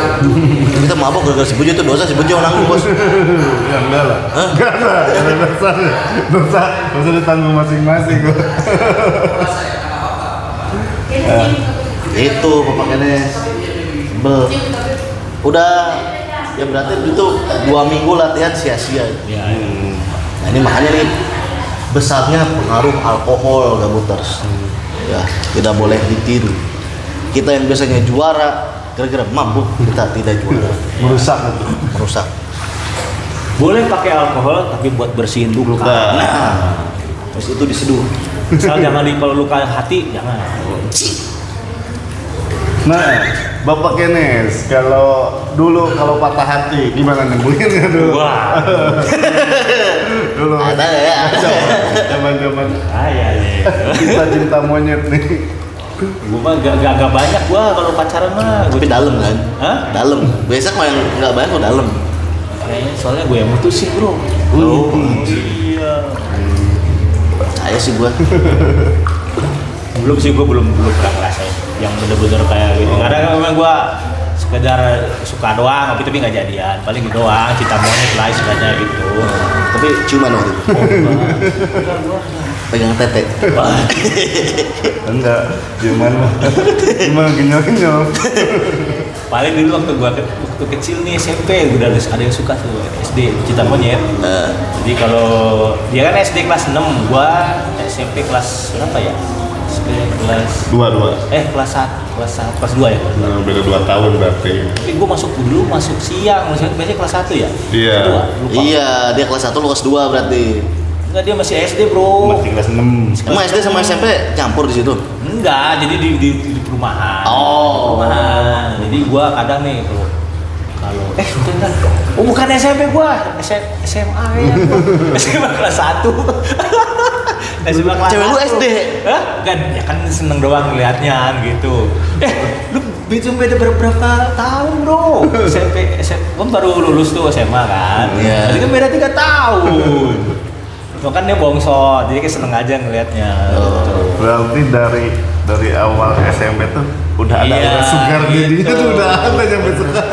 S3: Kita mabok gara-gara si Bejo itu dosa, si Bejo nanggung bos.
S2: Ya enggak lah.
S3: Hah?
S2: Enggak lah. Dosa ditanggung masing-masing.
S3: Itu Bapak Kenes. Bel. Udah ya berarti itu 2 minggu latihan sia-sia.
S4: Ya,
S3: Nah ini makanya nih besarnya pengaruh alkohol Gabuters. Ya tidak boleh ditiru. Kita yang biasanya juara gara-gara mabuk kita tidak juara.
S2: Merusak itu.
S3: Merusak.
S4: boleh pakai alkohol tapi buat bersihin luka.
S3: Nah, terus itu diseduh.
S4: Misal jangan kalau luka hati jangan.
S2: Nah, Bapak Kenes, kalau dulu kalau patah hati gimana nyembuhinnya dulu?
S4: Wah.
S2: Dulu.
S3: Ada ya.
S2: Zaman-zaman
S4: Ya.
S2: kita cinta monyet nih.
S4: Gua mah gak banyak gua kalau pacaran mah.
S3: Tapi dalam kan?
S4: Hah?
S3: Dalam. Biasa kalau yang nggak banyak kok dalam.
S4: Kayaknya soalnya gue yang mutusin bro.
S3: Oh,
S4: iya.
S3: Percaya sih gua.
S4: Belum sih gue belum pernah ngerasain yang bener-bener kayak gitu. Karena memang gue sekedar suka doang, tapi nggak jadian. Paling gitu doang, cinta monyet lah istilahnya gitu.
S3: Tapi ciuman waktu itu. Pegang tete.
S2: Enggak, gimana genyol-genyol.
S4: Paling dulu waktu kecil nih SMP udah ada yang suka tuh SD cinta monyet. Jadi kalau dia kan SD kelas 6, gua SMP kelas berapa ya? SMP kelas
S2: Dua.
S4: kelas 2 ya.
S2: Nah, beda 2 tahun berarti.
S4: Tapi gua masuk siang, biasanya kelas 1 ya?
S2: Iya.
S4: Kelas 2, lupa.
S3: Iya, dia kelas 1 lu kelas 2 berarti.
S4: Enggak, dia masih SD bro.
S2: Masih kelas 6.
S3: Emang SD sama SMP campur di situ?
S4: Enggak, jadi di perumahan.
S3: Oh.
S4: Perumahan. Jadi gua kadang nih kalau bentar. Oh bukan SMP gua, SMA ya. SMA kelas 1. SMA kelas
S3: Cewek lu
S4: 1.
S3: SD?
S4: Hah? Kan ya kan seneng doang ngelihatnya gitu. Lu beda berapa tahun bro? SMP gua baru lulus tuh SMA kan.
S3: Iya.
S4: Jadi kan beda 3 tahun. Kan dia bongsor, jadi kayak seneng aja ngelihatnya.
S2: Berarti dari awal SMP tuh udah ada
S4: Iya,
S2: sugar
S4: gitu.
S2: jadi itu udah ada sampai sekarang.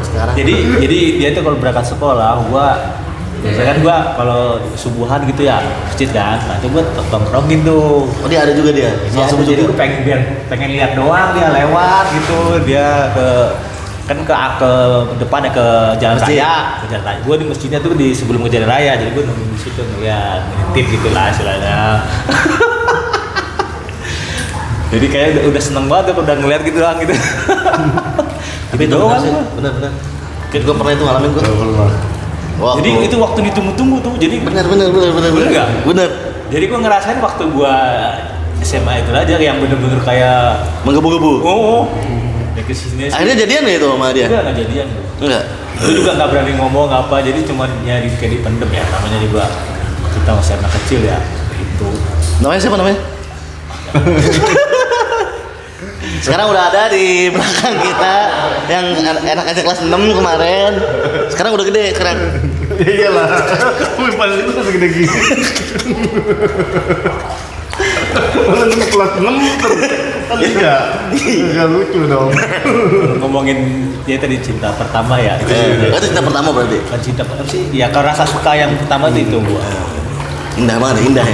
S3: Sekarang.
S4: Jadi dia tuh kalau berangkat sekolah, biasanya kan gua kalau subuhan gitu ya, masjid kan, nanti gua tongkrongin tuh.
S3: Oh dia ada juga dia.
S4: Dia
S3: Langsung
S4: jadi
S3: juga.
S4: gua pengen lihat doang dia lewat gitu, dia ke depan ya ke jalan
S3: Masjid.
S4: raya, ke jalan raya. Gua di masjidnya tuh di sebelum ke jalan raya, jadi gua nunggu di situ ngeliat, ngintip gitu lah istilahnya. Jadi kayak udah seneng banget udah ngeliat gitu doang gitu.
S3: Tapi itu
S4: doang
S3: benar sih.
S4: gua.
S3: Benar. Gue pernah itu ngalamin gue. Waktu.
S4: Jadi itu waktu ditunggu-tunggu tuh. Jadi
S3: Benar.
S4: Bener nggak?
S3: Benar.
S4: Jadi gua ngerasain waktu gua SMA itu aja yang bener-bener kayak
S3: Menggebu-gebu.
S4: ya kesini
S3: Akhirnya jadian ya itu sama dia?
S4: nggak jadian.
S3: Enggak.
S4: Gue juga nggak berani ngomong apa, jadi cuma nyari kayak dipendem ya. Namanya juga kita masih anak kecil ya. Itu.
S3: Namanya siapa namanya? Sekarang udah ada di belakang kita yang anak SD kelas 6 kemarin. Sekarang udah gede sekarang.
S2: Iyalah. Wih, paling itu masih gede gini. Malah ini kelas 6 enggak lucu dong.
S4: Ngomongin dia tadi cinta pertama ya. Itu
S3: Itu cinta pertama berarti.
S4: bukan cinta pertama sih. Ya kalau rasa suka yang pertama itu gua.
S3: Indah banget, indah.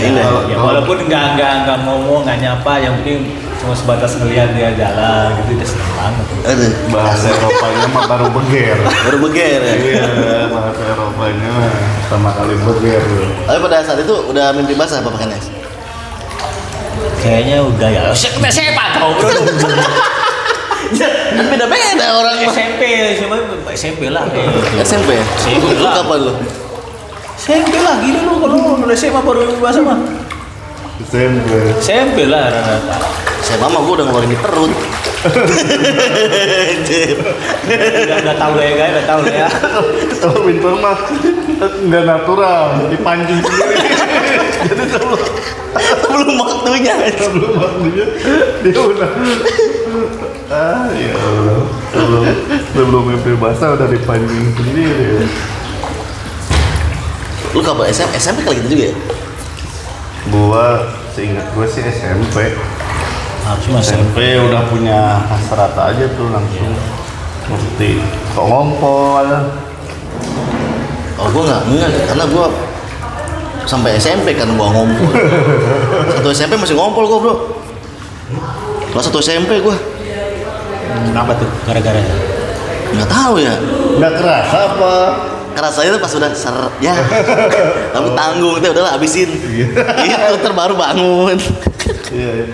S4: Ya walaupun nggak ngomong, nggak nyapa, yang penting cuma sebatas ngelihat dia jalan gitu udah seneng banget.
S3: Aduh,
S2: Bahasa Eropanya mah baru beger.
S3: baru beger ya.
S2: Iya, bahasa Eropanya mah pertama kali beger.
S3: Tapi pada saat itu udah mimpi basah Bapak Kenes?
S4: Kayaknya udah ya. Siapa tahu bro?
S3: Kan beda-beda orang mah.
S4: SMP lah kayak gitu.
S3: SMP ya?
S4: SMP
S3: Lu
S4: lah.
S3: kapan lu?
S4: SMP lah gini lu kalau udah SMA baru bahasa mah. SMP lah rata-rata.
S3: Saya mama gua udah ngeluarin di perut.
S4: Udah tahu lah ya guys, udah tahu lah ya.
S2: Kalau winter mah nggak natural, dipancing sendiri. Jadi
S3: Belum waktunya.
S2: sebelum waktunya dia udah ya Allah, sebelum mimpi basah udah dipancing sendiri.
S3: Lu kabar SMP kali gitu juga ya?
S2: Gua seingat gue sih SMP.
S4: Harusnya
S2: SMP udah punya hasrat aja tuh langsung. Seperti kok ngompol.
S3: Oh gua nggak, karena gua sampai SMP kan gua ngompol. Satu SMP masih ngompol gua bro. Kelas 1 SMP gua.
S4: Kenapa tuh? Gara-gara
S3: Nggak tahu ya.
S2: Nggak kerasa apa?
S3: Kerasanya tuh pas udah ya. Tapi tanggung itu udahlah habisin. Itu terbaru bangun.
S2: Iya, iya.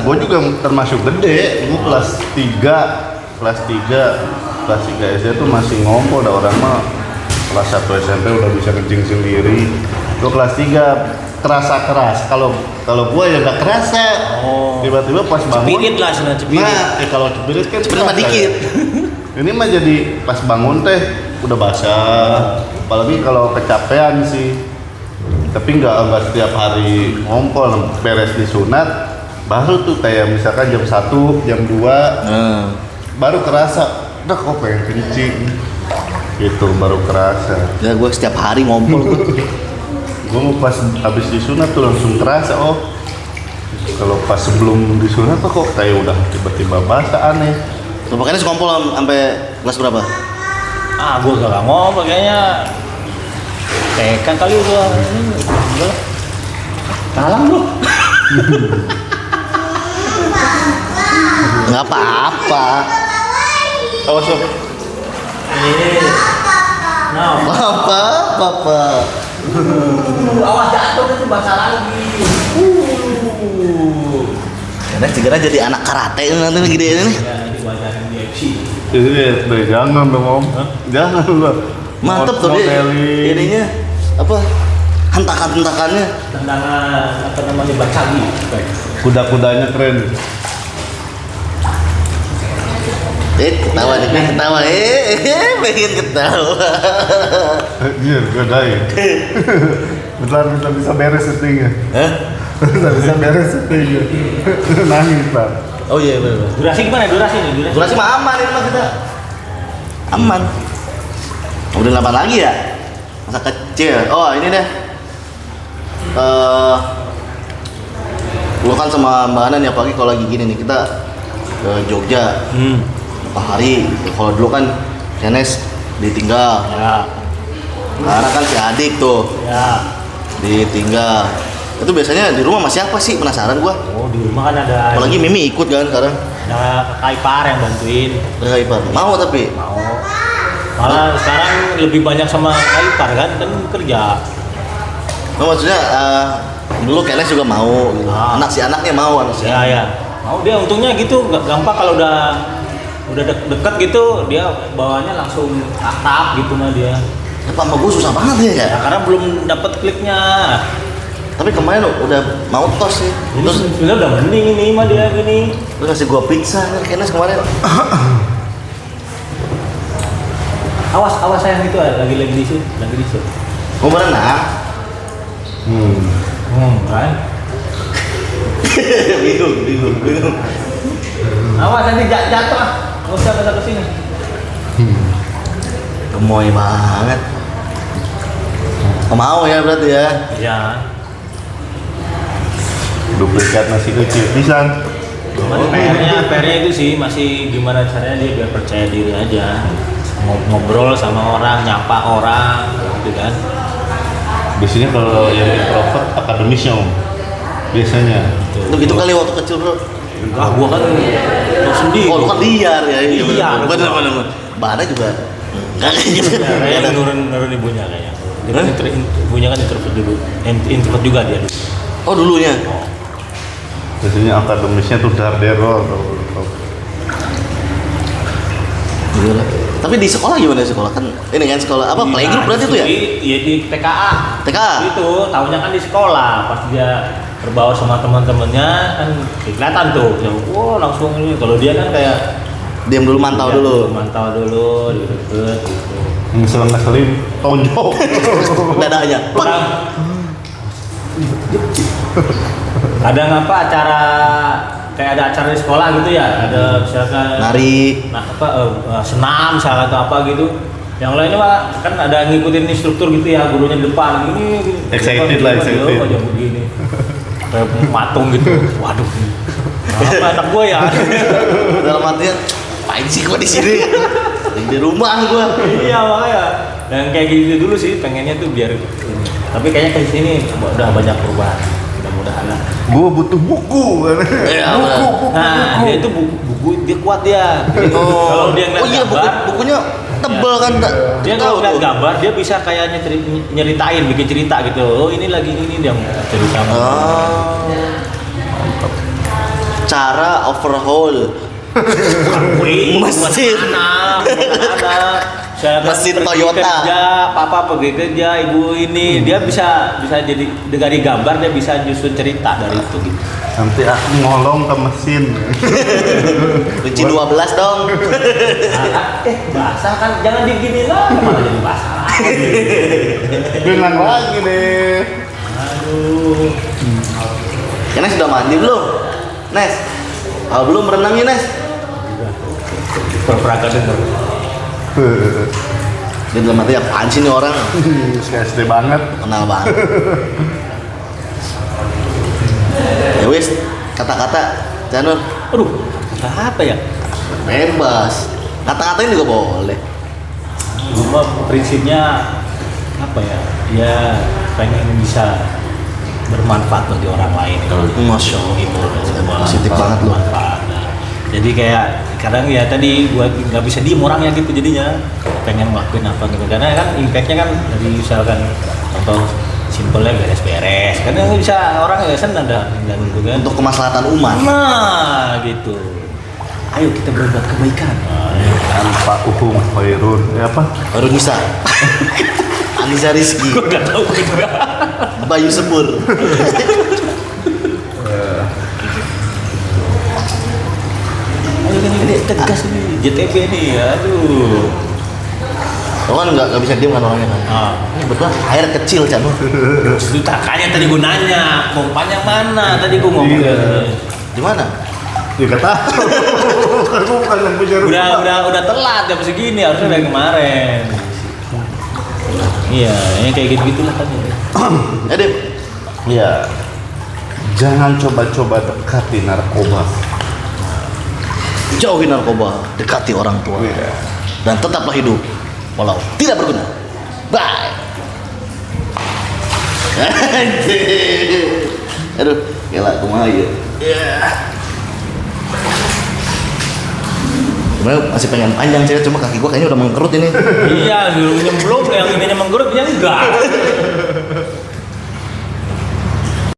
S2: Gue juga termasuk gede. Gue kelas 3 SD tuh masih ngompol. Ada orang mah kelas 1 SMP udah bisa kencing sendiri. Gue kelas 3 kerasa keras. Kalau gue ya nggak kerasa. Tiba-tiba pas bangun.
S4: Cepirit lah, senang cepirit.
S2: Nah, kalau cepirit kan
S3: Cepirit mah
S2: kerasa
S3: dikit.
S2: ya. Ini mah jadi pas bangun teh udah basah. Apalagi kalau kecapean sih. Tapi nggak setiap hari ngompol. Beres disunat baru tuh kayak misalkan jam 1, jam 2 baru kerasa udah kok pengen kencing gitu, baru kerasa.
S3: Ya gue setiap hari ngompol.
S2: Gue mau pas habis disunat tuh langsung kerasa, oh kalau pas sebelum disunat tuh kok kayak udah tiba-tiba basah, aneh.
S3: Tuh, makanya sekompol sampai kelas berapa?
S4: Gua gak ngomong kayaknya tekan kali gua. Kalang lu.
S3: Nggak apa-apa.
S2: Awas sob.
S4: Nah,
S3: Apa-apa.
S4: awas jatuh itu basah lagi.
S3: Karena segera jadi anak karate nanti gede ini nih.
S4: Ya, diwajarin di FC.
S2: Jadi jangan dong om, jangan lah.
S3: Mantep tuh dia.
S2: Modelin.
S3: Ininya apa? Hentakan-hentakannya.
S4: Tendangan apa namanya bacagi.
S2: Kuda-kudanya keren.
S3: Ketawa nih, ketawa. Pengen ketawa.
S2: Iya, godain. Bentar bisa beres settingnya.
S3: Hah?
S2: Bisa beres settingnya. Nangis pak.
S3: Oh iya benar.
S4: Durasi gimana? Durasi nih, durasi.
S3: Durasi mah aman ini mah kita. Aman. Udah 8 lagi ya? Masa kecil. Oh ini deh. Gua kan sama Mbak Ana nih, apalagi kalau lagi gini nih kita ke Jogja. Beberapa hari. Kalau dulu kan Kenes ditinggal.
S4: Ya.
S3: Karena kan si adik tuh
S4: Ya.
S3: ditinggal. Itu biasanya di rumah masih apa sih? Penasaran gua.
S4: Oh, di rumah kan ada
S3: Apalagi Mimi ikut kan sekarang.
S4: kakak ipar yang bantuin.
S3: Kakak ipar. Mau tapi.
S4: Mau. Malah sekarang lebih banyak sama kakak ipar kan kerja.
S3: Oh, maksudnya dulu Kenes juga mau gitu. Anak si anaknya mau anak si
S4: Ya ya. Mau dia untungnya gitu, nggak gampang kalau udah deket gitu dia bawanya langsung atap gitu mah dia.
S3: Ya, Pak, sama gue susah banget ya.
S4: Ya, karena belum dapat kliknya.
S3: Tapi kemarin udah mau tos sih.
S4: Ini
S3: Terus
S4: sebenarnya udah mending ini mah dia gini.
S3: lu kasih gua pizza kan Kenes kemarin.
S4: Awas sayang itu lagi di situ, lagi di situ.
S3: Mau berenang.
S4: Kan?
S3: bingung.
S4: Awas nanti jatuh ah. Nggak usah ke sini.
S3: Gemoy banget. Mau ya berarti ya.
S4: Ya.
S2: Duplikat nasi kecil pisan.
S4: PR-nya itu sih masih gimana caranya dia biar percaya diri aja. Ngobrol sama orang, nyapa orang, gitu kan.
S2: Biasanya kalau yang introvert akademisnya om. Biasanya.
S3: Lu gitu kali waktu kecil bro.
S4: Gua kan lo sendiri.
S3: Oh lu kan liar ya. Iya
S4: Liar.
S3: bener. Bahannya juga enggak kayak gitu.
S4: Kayaknya nurun ibunya kayaknya. Dia kan ibunya kan introvert dulu. Introvert juga dia dulu.
S3: Oh dulunya.
S2: Biasanya akademisnya tuh dardero.
S3: Gila. Tapi di sekolah gimana sekolah kan ini kan sekolah apa playgroup berarti itu ya?
S4: Iya di TKA.
S3: TKA.
S4: Itu tahunya kan di sekolah pas dia berbaur sama teman-temannya kan kelihatan tuh. Wah langsung ini. Kalau dia kan kayak
S3: Diam dulu mantau
S4: Iya,
S3: dulu.
S4: mantau dulu, deket gitu.
S2: Ngeselin tonjok.
S3: Dadanya.
S4: Orang ada ngapa acara kayak ada acara di sekolah gitu ya, ada misalkan
S3: Nari.
S4: senam misalkan atau apa gitu, Yang lainnya Pak, kan ada ngikutin instruktur gitu ya, gurunya di depan ini.
S2: Excited lah, excited.
S4: Aja begini. Kayak matung gitu. Waduh. Apa anak gue ya?
S3: Dalam artian, apain sih gua di sini? Di rumah gua.
S4: Iya makanya. Dan kayak gitu dulu sih, pengennya tuh biar ini. Tapi kayaknya ke sini udah banyak perubahan. Mudah-mudahan lah.
S2: Gua butuh buku kan.
S3: Iya,
S2: buku.
S4: Nah, dia itu buku dia kuat dia. Jadi, kalau dia ngeliat
S3: Oh iya,
S4: gambar,
S3: bukunya tebel kan?
S4: dia
S3: Tahu
S4: kalau ngeliat
S3: tuh.
S4: gambar dia bisa kayak nyeritain, bikin cerita gitu. Oh ini lagi ini dia cerita.
S3: Oh. Cara overhaul
S4: Wih,
S3: mesin.
S4: Saya kan
S3: Mesin
S4: pergi
S3: Toyota.
S4: kerja, papa pergi kerja, ibu ini dia bisa jadi dari gambar dia bisa nyusun cerita dari itu gitu.
S2: Nanti aku ngolong ke mesin.
S3: Kunci 12 dong.
S4: Basah kan jangan digini lah malah jadi basah lagi.
S2: Bilang lagi deh.
S4: Aduh.
S3: Ya, Nes sudah mandi belum? Nes, belum berenangnya Nes?
S4: Pura-pura denger.
S3: Dia dalam arti apaan sih nih orang?
S2: SD banget.
S3: Kenal banget. Ya wis, kata-kata Janur,
S4: Aduh, apa ya?
S3: bebas. Kata-katain juga boleh.
S4: Cuma prinsipnya apa ya? Ya pengen bisa bermanfaat bagi orang lain.
S3: Masya Allah, positif banget lu.
S4: Bermanfaat. Nah, jadi kayak kadang ya tadi gua nggak bisa diem orangnya gitu jadinya pengen ngelakuin apa gitu karena kan impactnya kan dari misalkan contoh simpelnya beres-beres karena bisa orang ya senang dan gitu kan
S3: Untuk kemaslahatan umat.
S4: nah gitu ayo kita berbuat kebaikan
S2: Pak Uhum Khairun. Apa?
S3: Baru bisa. Anissa Rizky,
S4: gua nggak tahu gitu
S3: Bayu Sepur.
S4: ayo kan ini tegas nih JTB nih aduh
S3: Lo kan nggak bisa diem kan orangnya kan.
S4: ah.
S3: Ini betul air kecil Cak Nur.
S4: Itu takanya tadi gunanya, pompa yang mana? Tadi gua ngomong.
S2: Iya.
S3: Di mana?
S2: Ya kata. Aku bukan yang punya rumah.
S4: Udah telat jam segini harusnya dari kemarin. Iya, yang kayak gitu-gitulah kan.
S3: Ya Dim,
S2: Ya. Jangan coba-coba dekati narkoba.
S3: jauhi narkoba, dekati orang tua,
S2: Iya.
S3: dan tetaplah hidup walau tidak berguna. Bye. Aduh, gila kumaha ya. Sebenarnya masih pengen panjang sih, cuma kaki gua kayaknya udah mengkerut ini.
S4: Iya, dulu nyemplung, yang ini menggerut, yang enggak.